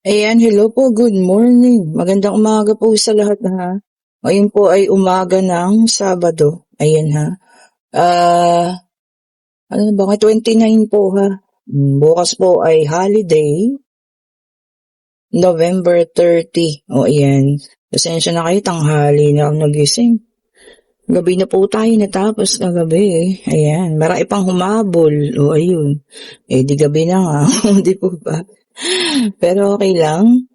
Ayan, hello po, good morning. Magandang umaga po sa lahat ha. Ngayon po ay umaga ng Sabado. Ayan ha. Ah, ano na ba? 29 po ha. Bukas po ay holiday, November 30. O ayan. Pasensya na kayo, tanghali na ako nagising. Gabi na po tayo natapos kagabi eh. Ayan, marami pang humabol. O ayun. Di gabi na nga. Di po ba? Pero okay lang.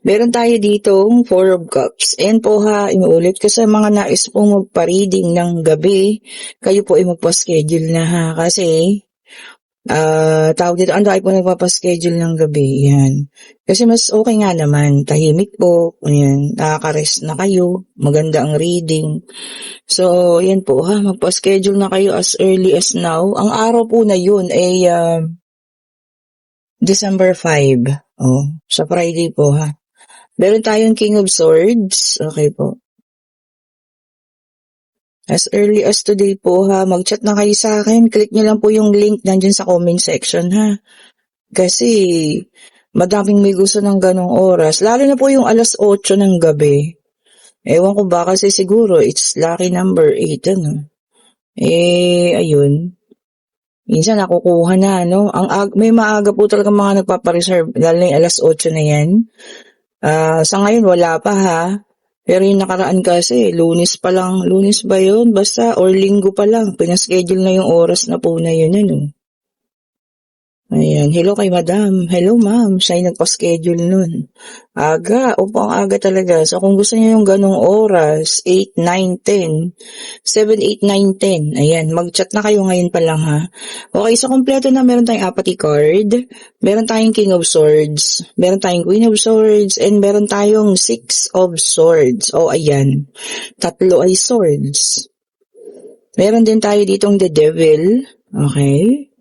Meron tayo ditong Four of Cups. Ayan po ha, inuulit ko sa mga nais pong magpa-reading ng gabi, kayo po ay magpa-schedule na ha. Kasi, tawag dito, ang dahil po nagpapaschedule ng gabi. Yan. Kasi mas okay nga naman, tahimik po, ayan, nakaka-rest na kayo, maganda ang reading. So, yan po ha, magpa-schedule na kayo as early as now. Ang araw po na yun ay December 5. Sa Friday po ha. Meron tayong King of Swords. Okay po. As early as today po ha, mag-chat na kayo sa akin. Click nyo lang po yung link nandyan sa comment section ha. Kasi madaming may gusto ng ganong oras. Lalo na po yung alas 8 ng gabi. Ewan ko ba kasi siguro it's lucky number 8 ano. Ayun. Minsan nakukuha na no. May maaga po talaga mga nagpapareserve. Lalo na yung alas 8 na yan. Sa ngayon wala pa ha. Pero yung nakaraan kasi, Lunes pa lang. Lunes ba yun? Basta, or Linggo pa lang. Pinaschedule na yung oras na po na yun. Ano? Ayan. Hello kay Madam. Hello ma'am. Siya yung nagpa-schedule nun. Aga. Opo, ang aga talaga. So kung gusto niyo yung ganong oras, 8, 9, 10. 7, 8, 9, 10. Ayan. Mag-chat na kayo ngayon pa lang ha. Okay, so kompleto na. Meron tayong apathy card. Meron tayong King of Swords. Meron tayong Queen of Swords. And meron tayong Six of Swords. Ayan. Tatlo ay swords. Meron din tayo ditong the Devil. Okay.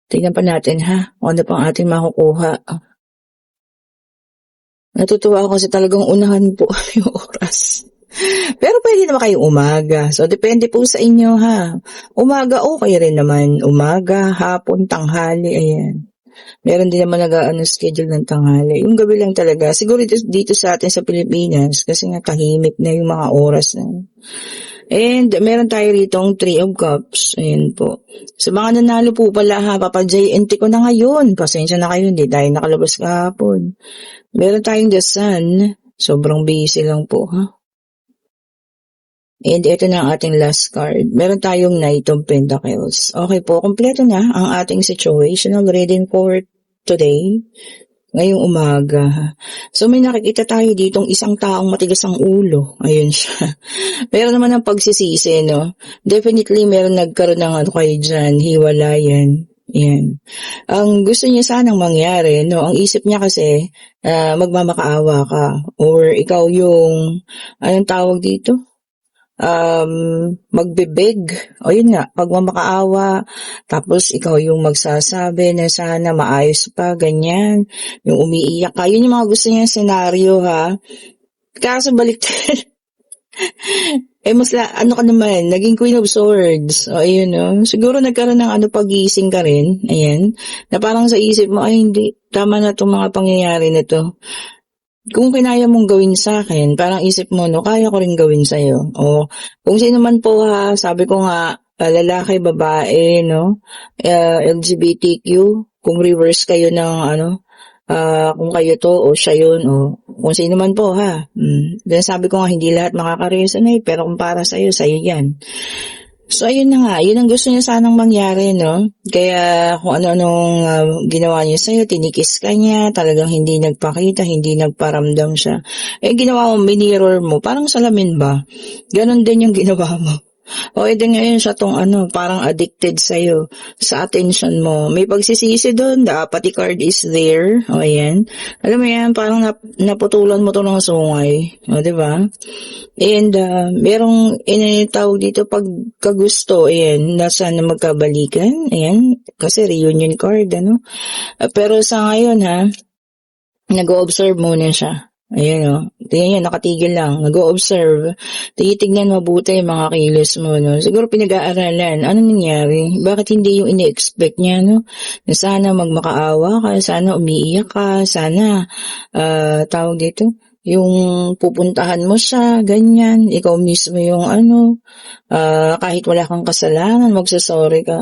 Tingnan pa natin ha, ano pang ating makukuha. Natutuwa ako kasi talagang unahan po yung oras. Pero pwede naman kayong umaga. So, depende po sa inyo ha. Umaga, okay rin naman. Umaga, hapon, tanghali, ayan. Meron din naman schedule ng tanghali. Yung gabi lang talaga. Siguro dito sa atin sa Pilipinas, kasi nga tahimik na yung mga oras na yun. And meron tayo ritong Three of Cups. Ayan po. Sa mga nanalo po pala ha, papa-JNT ko na ngayon. Pasensya na kayo, hindi tayo nakalabas kahapon. Meron tayong The Sun. Sobrang busy lang po ha. And ito na ang ating last card. Meron tayong Knight of Pentacles. Okay po, kompleto na ang ating situational reading for today. Ngayong umaga. So may nakikita tayo ditong isang taong matigas ang ulo. Ayun siya. Meron naman ang pagsisisi, no? Definitely meron nagkaroon ng kayo dyan, hiwalayan. Yan. Ang gusto niya sanang mangyari, no? Ang isip niya kasi, magmamakaawa ka. Or ikaw yung, anong tawag dito? Magbebeg. Yun nga, pagmamakaawa, tapos ikaw yung magsasabi na sana maayos pa, ganyan, yung umiiyak ka. Yun yung mga gusto niya senaryo, ha? Kaso baliktad. Ano ka naman, naging Queen of Swords. Ayun, no? Siguro nagkaroon ng pag-iising ka rin, ayan, na parang sa isip mo, ay hindi, tama na itong mga pangyayari na to. Kung kinaya mong gawin sa akin, parang isip mo, no, kaya ko rin gawin sa'yo. O, kung sino man po ha, sabi ko nga, lalaki, babae, no, LGBTQ, kung reverse kayo ng, kung kayo to, o siya yun, o kung sino man po ha. Then sabi ko nga, hindi lahat makaka-resonate, pero kung para sa'yo yan. So, ayun na nga. Yun ang gusto niya sanang mangyari, no? Kaya, kung ano-anong ginawa niya sa'yo, tinikis ka niya, talagang hindi nagpakita, hindi nagparamdam siya. Ginawa mo, minirror mo, parang salamin ba? Ganon din yung ginawa mo. Edi ngayon siya tong parang addicted sa'yo, sa attention mo. May pagsisisi doon, the apathy card is there. Ayan. Alam mo yan, parang naputulan mo to ng sungay. Diba? And, merong initawag dito pagkagusto, ayan, na sana magkabalikan. Ayan, kasi reunion card, Pero sa ngayon, ha, nag-observe muna siya. Ayan o. Tingnan nyo, nakatigil lang. Nag-o-observe. Titignan mabuti yung mga kilos mo, no? Siguro pinag-aaralan. Ano nangyari? Bakit hindi yung ini-expect niya, no? Na sana magmakaawa ka, sana umiiyak ka, sana, tawag dito, yung pupuntahan mo siya, ganyan. Ikaw mismo yung ano, kahit wala kang kasalanan, magsasorry ka.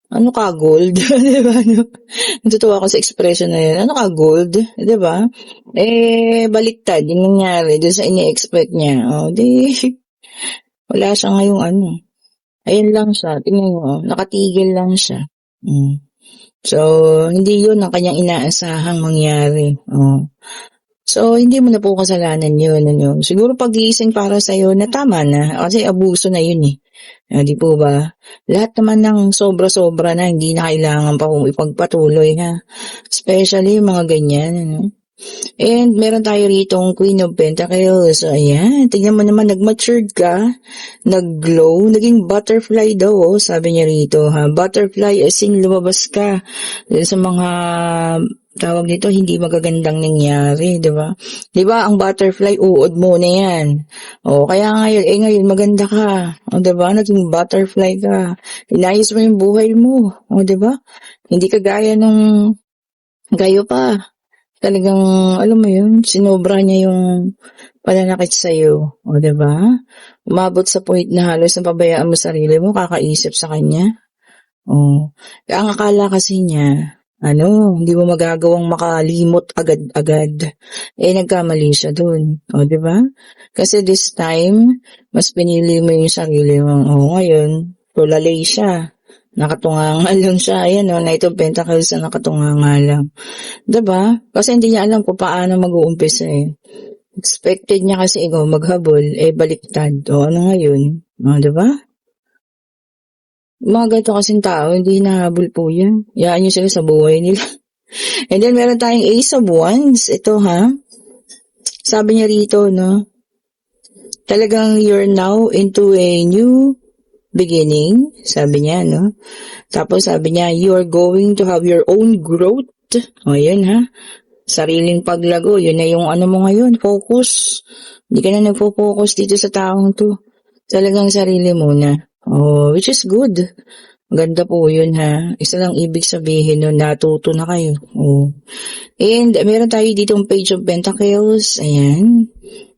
Ano ka, gold? Di ba? No? Natutuwa ako sa expression na yun. Ano ka, gold? Di ba? Baliktad. Yung nangyari doon sa ini-expect niya. O, di, wala siya ngayong ano. Ayun lang siya. Tingnan mo, nakatigil lang siya. Mm. So, hindi yun ang kanyang inaasahang mangyari. Oh. So, hindi mo na po kasalanan yun. Ano. Siguro pag-iising para sa'yo na tama na. Kasi abuso na yun eh. Di po ba? Lahat naman ng sobra-sobra na hindi na kailangan pa kung ipagpatuloy ha. Especially yung mga ganyan. Ano. And meron tayo ritong Queen of Pentacles. So, ayan. Tignan mo naman, nag-matured ka. Nag-glow. Naging butterfly daw, oh, sabi niya rito. Ha? Butterfly as in lumabas ka sa mga tawag dito, hindi magagandang nangyari, di ba? Di ba, ang butterfly, uod mo na yan. O, kaya ngayon maganda ka. O, di ba, naging butterfly ka. Inayos mo yung buhay mo. O, di ba? Hindi ka gaya nung gayo pa. Talagang, alam mo yun, sinobra niya yung pananakit sa'yo. O, di ba? Umabot sa point na halos napabayaan mo sarili mo, kakaisip sa kanya. O, kaya ang akala kasi niya, hindi mo magagawang makalimot agad-agad. Nagkamali siya dun. O, di ba? Kasi this time, mas pinili mo yung sarili mo. O, ngayon, tulalay siya. Nakatunganga lang siya. Ayan, Knight of Pentacles na nakatunganga lang. Diba? Kasi hindi niya alam kung paano mag-uumpisa eh. Expected niya kasi ikaw maghabol, baliktad. O, ano ngayon? O, diba? Mga ganito kasing tao, hindi nahabol po yan. Yaan nyo sila sa buhay nila. And then, meron tayong Ace of Wands. Ito, ha? Sabi niya rito, no? Talagang you're now into a new beginning. Sabi niya, no? Tapos, sabi niya, you're going to have your own growth. O, yun, ha? Sariling paglago. Yun na yung ano mo ngayon. Focus. Hindi ka na nagpo-focus dito sa taong to. Talagang sarili muna. Oh, which is good. Ganda po yun ha. Isa lang ibig sabihin nun, natuto na kayo. Oh. And meron tayo ditong Page of Pentacles. Ayan.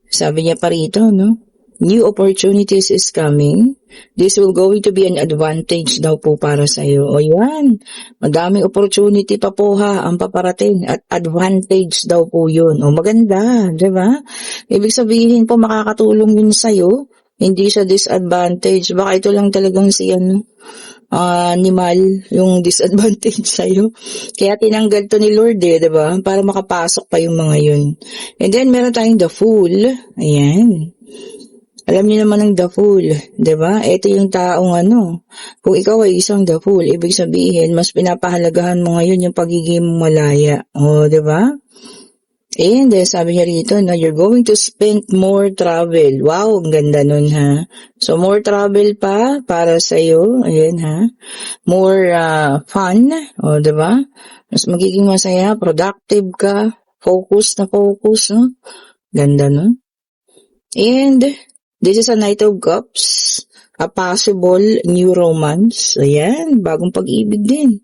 Sabi niya pa rito, no? New opportunities is coming. This will going to be an advantage daw po para sa iyo. O yan. Madaming opportunity pa po ha ang paparating at advantage daw po yun. O maganda, di ba? Ibig sabihin po makakatulong yun sa iyo. Hindi siya disadvantage. Baka ito lang talagang si animal yung disadvantage sa'yo. Kaya tinanggal to ni Lord diba? Para makapasok pa yung mga yun. And then meron tayong the Fool. Ayan. Alam niyo naman ang the Fool, diba? Ito yung taong kung ikaw ay isang the Fool, ibig sabihin, mas pinapahalagahan mo ngayon yung pagiging malaya. O, diba? And sabi niya rito, you're going to spend more travel. Wow, ang ganda nun ha. So, more travel pa para sa'yo. Ayan ha. More fun. O, diba? Mas magiging masaya, productive ka, focus na focus. No? Ganda no? And, this is a Knight of Cups. A possible new romance. Ayan, bagong pag-ibig din.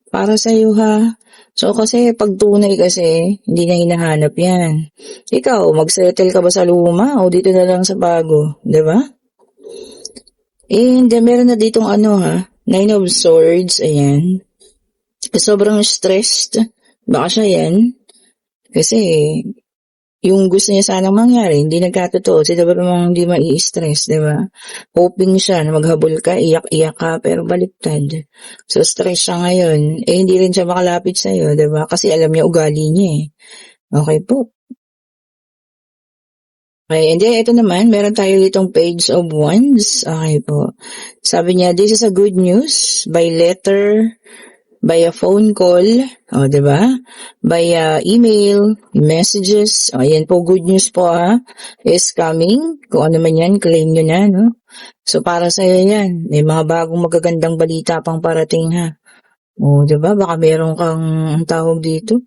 Para sa'yo ha. So, kasi pag tunay kasi, hindi na hinahanap yan. Ikaw, mag-settle ka ba sa luma o dito na lang sa bago? Diba? And meron na ditong Nine of Swords, ayan. Sobrang stressed. Baka siya yan. Kasi, yung gusto niya sanang mangyari, hindi nagkatotoo. Kasi dapat namang hindi mai-stress, di ba? Hoping siya na maghabol ka, iyak-iyak ka, pero baliktad. So, stress siya ngayon. Hindi rin siya makalapit sa'yo, di ba? Kasi alam niya ugali niya eh. Okay po. Okay, and then ito naman, meron tayo ditong Page of Wands. Okay po. Sabi niya, this is a good news by letter, by a phone call, diba? By email, messages, yan po, good news po is coming. Kung ano man yan, claim nyo na, no? So, para sa'yo yan, may mga bagong magagandang balita pang parating ha. Diba? Baka meron kang, ang tawag dito,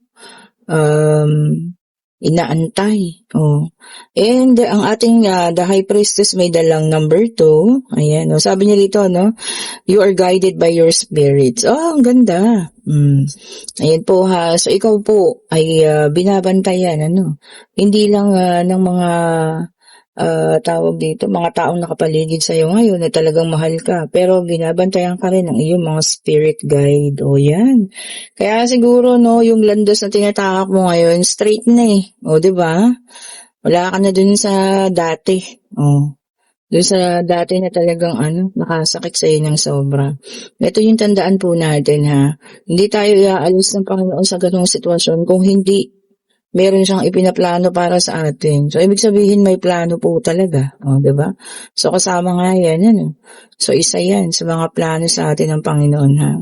inaantay. Oh. And ang ating the high priestess may dalang number 2. Ayan, oh, sabi niya dito, no? You are guided by your spirits. Oh, ang ganda. Ayan po ha. So ikaw po ay binabantayan, ano? Hindi lang ng mga tawag dito, mga taong nakapaligid sa iyo ngayon na talagang mahal ka, pero binabantayan ka rin ng iyong mga spirit guide. O yan. Kaya siguro no, yung landas na tinatahak mo ngayon, straight na eh. O, 'di ba? Wala ka na dun sa dati. O. Dun sa dati na talagang nakasakit sa iyo ng sobra. Ito yung tandaan po natin ha. Hindi tayo iaalis ng Panginoon sa ganung sitwasyon kung hindi meron siyang ipinaplano para sa atin. So, ibig sabihin may plano po talaga. O, diba? So, kasama nga yan. So, isa yan sa mga plano sa atin ng Panginoon, ha?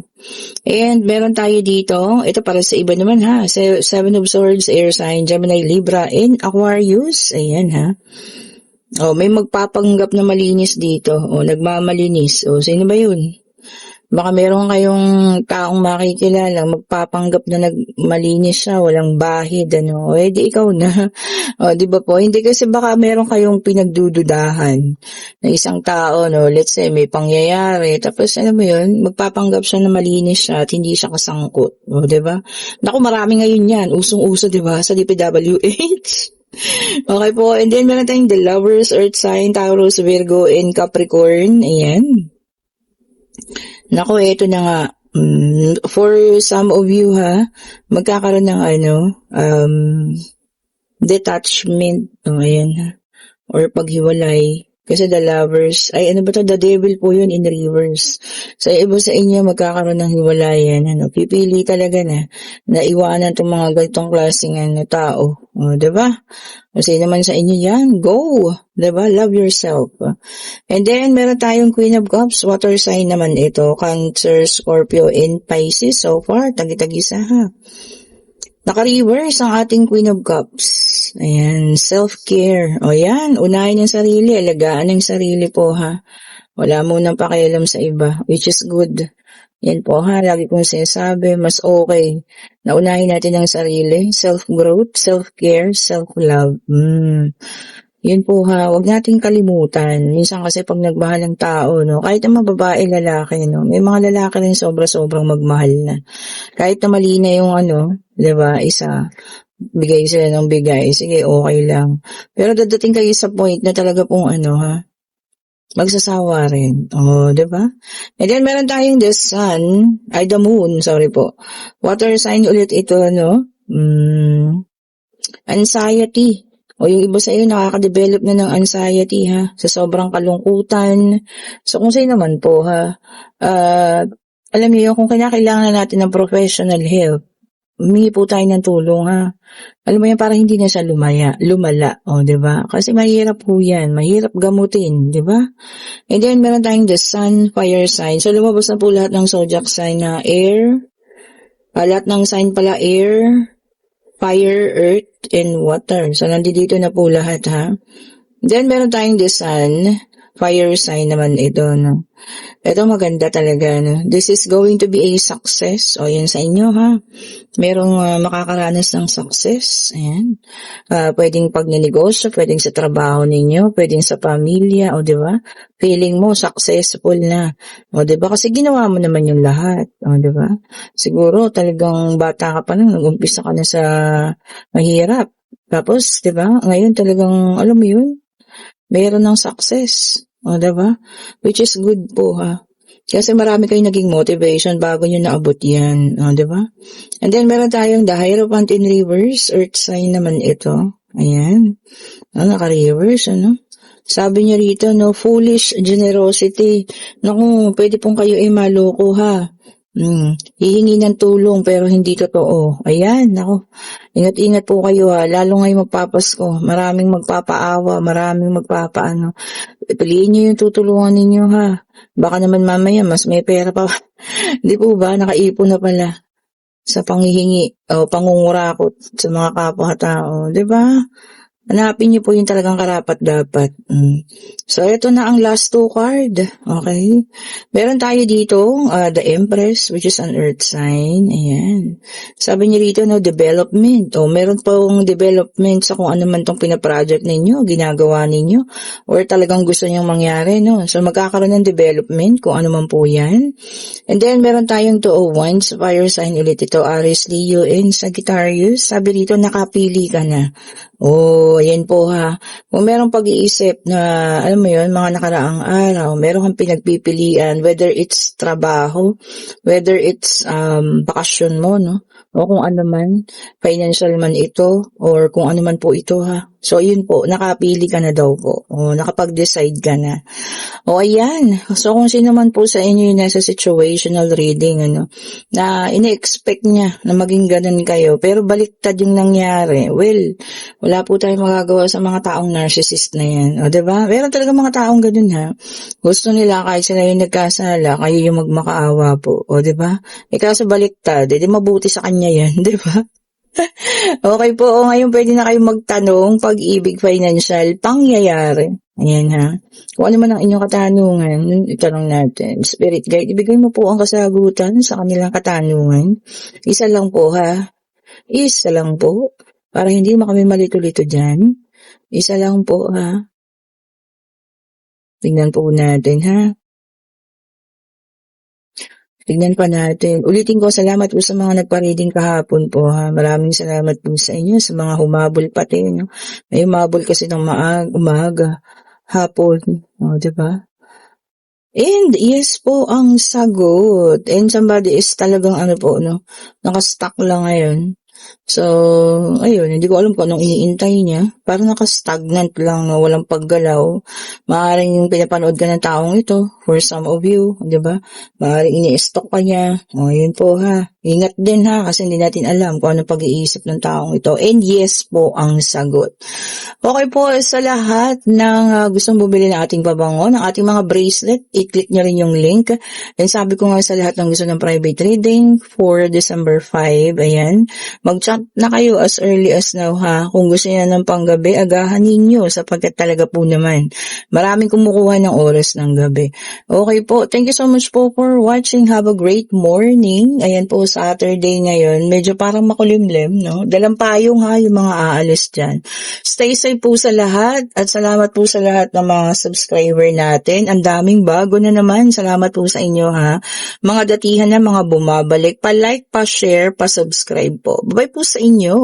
And, meron tayo dito. Ito para sa iba naman, ha? Seven of Swords, Air Sign, Gemini, Libra, and Aquarius. Ayan, ha? O, may magpapanggap na malinis dito. O, nagmamalinis. O, sino ba yun? Baka meron kayong taong makikilala, magpapanggap na malinis siya, walang bahid, o di ikaw na. O, di ba po? Hindi kasi baka meron kayong pinagdududahan na isang tao, no, let's say may pangyayari, tapos mo yun, magpapanggap siya na malinis siya at hindi siya kasangkot. O, di ba? Naku, marami ngayon yan. Usong-uso, di ba? Sa DPWH. Okay po, and then meron tayong the Lovers, Earth Sign, Taurus, Virgo, and Capricorn. Ayan. Nako, eto na nga. For some of you ha, magkakaroon ng detachment. Ayan ha. Or paghiwalay. Kasi the Lovers, the devil po yun in reverse. So, iba sa inyo magkakaroon ng hiwalayan. Pipili talaga na iwanan itong mga ganitong klaseng tao. O, diba? Kasi naman sa inyo yan, go! Diba? Love yourself. And then, meron tayong Queen of Cups, water sign naman ito, Cancer, Scorpio, and Pisces. So far, tagi-tagisa ha. Naka-reverse ang ating Queen of Cups. Ayan, self-care. O yan, unahin ang sarili, alagaan ang sarili po ha. Wala munang pakialam sa iba, which is good. Yan po ha, lagi kong sinasabi, mas okay na unahin natin ang sarili, self-growth, self-care, self-love. Yun po ha, wag nating kalimutan. Minsan kasi pag nagmahal ng tao, no, kahit ang mga babae, lalaki, no, may mga lalaki rin sobra-sobrang magmahal na. Kahit na mali na yung diba, isa, bigay sila ng bigay, sige, okay lang. Pero dadating kayo sa point na talaga pong magsasawa rin. Oh, diba? And then, meron tayong the moon, sorry po. Water sign ulit ito, anxiety. O yung iba sa iyo nakaka-develop na ng anxiety ha, sa sobrang kalungkutan. So kung sa'yo naman po ha, alam niyo kung kailangan natin ng professional help, humingi po tayo ng tulong ha. Alam mo yan, para hindi na siya lumala, o diba? Kasi mahirap po yan, mahirap gamutin, diba? And then meron tayong the sun, fire sign. So lumabas na po lahat ng zodiac sign na air, lahat ng sign pala air, fire, earth, and water. So, nandito na po lahat, ha? Then, meron tayong the sun, fire sign naman ito, no? Ito maganda talaga, no? This is going to be a success. O, yan sa inyo, ha? Merong makakaranas ng success. Ayan. Pwedeng pagnenegosyo, pwedeng sa trabaho ninyo, pwedeng sa pamilya, o, di ba? Feeling mo successful na. O, di ba? Kasi ginawa mo naman yung lahat. O, di ba? Siguro talagang bata ka pa na, nag-umpisa ka na sa mahirap. Tapos, di ba? Ngayon talagang, alam mo yun, mayroon ng success. O, di ba? Which is good po, ha? Kasi marami kayong naging motivation bago nyo naabot yan. O, di ba? And then, meron tayong the Hierophant in reverse, earth sign naman ito. Ayan. Naka-reverse, Sabi niya rito, foolish generosity. Naku, pwede pong kayo maloko ha. Hihingi ng tulong pero hindi totoo. Ayan, naku. Ingat-ingat po kayo ha. Lalo ngayon magpapasko. Maraming magpapaawa, maraming magpapaano. Piliin niyo yung tutulungan ninyo ha. Baka naman mamaya mas may pera pa. Hindi po ba? Nakaipon na pala sa panghihingi o pangungurakot sa mga kapwa-tao. Diba? Hanapin niyo po yung talagang karapat-dapat. So, ito na ang last 2 card. Okay? Meron tayo dito, the Empress, which is an earth sign. Ayan. Sabi niyo dito, no, development. O, meron pong development sa kung ano man tong pinaproject ninyo, ginagawa ninyo, or talagang gusto niyong mangyari, no? So, magkakaroon ng development, kung ano man po yan. And then, meron tayong 2 of Wands, fire sign ulit ito, Aries, Leo, and Sagittarius. Sabi dito, nakapili ka na. Oh, ayan po ha. Kung merong pag-iisip na, alam mo yun, mga nakaraang araw, meron kang pinagpipilian, whether it's trabaho, whether it's bakasyon mo, no? O kung ano man, financial man ito, or kung ano man po ito ha. So, yun po, nakapili ka na daw po. O, nakapag-decide ka na. O, ayan. So, kung sino man po sa inyo yung nasa situational reading, ano, na ine-expect niya na maging ganun kayo, pero baliktad yung nangyari, well, wala po tayong magagawa sa mga taong narcissist na yan. O, diba? Meron talaga mga taong ganun ha. Gusto nila kahit sila yung nagkasala, kayo yung magmakaawa po. O, diba? Kaso baliktad, di mabuti sa kanya yan, diba? Okay po, o ngayon pwede na kayong magtanong, pag-ibig, financial, pangyayari. Ayan ha. Kung ano man ang inyong katanungan, itanong natin. Spirit guide, ibigay mo po ang kasagutan sa kanilang katanungan. Isa lang po ha. Isa lang po. Para hindi kami malito-lito dyan. Isa lang po ha. Tingnan po natin ha. Tignan pa natin. Ulitin ko, salamat po sa mga nagpa-reading kahapon po ha. Maraming salamat po sa inyo, sa mga humabol pati. No? May humabol kasi ng umaga, hapon. O, diba? And yes po ang sagot. And somebody is talagang ano po, no? Nakastuck lang ngayon. So, ayun, hindi ko alam kung anong iniintay niya. Parang naka-stagnant lang, no? Walang paggalaw. Maaaring pinapanood ka ng taong ito, for some of you, di ba? Maaaring ini-stalk ka niya. O, yun po ha. Ingat din ha, kasi hindi natin alam kung anong pag-iisip ng taong ito. And yes po ang sagot. Okay po, sa lahat ng gustong bumili ng ating pabango, ng ating mga bracelet, i-click nyo rin yung link. And sabi ko nga sa lahat ng gusto ng private reading for December 5, ayan, mag-chat na kayo as early as now ha. Kung gusto niya ng panggabi, agahan ninyo sapagkat talaga po naman maraming kumukuha ng oras ng gabi. Okay po, thank you so much po for watching. Have a great morning. Ayan po, Saturday ngayon. Medyo parang makulimlim, no? Dalampayong ha, yung mga aalis dyan. Stay safe po sa lahat at salamat po sa lahat ng mga subscriber natin. Ang daming bago na naman. Salamat po sa inyo ha. Mga datihan na, mga bumabalik. Pa-like, pa-share, pa-subscribe po. Bye po sa inyo.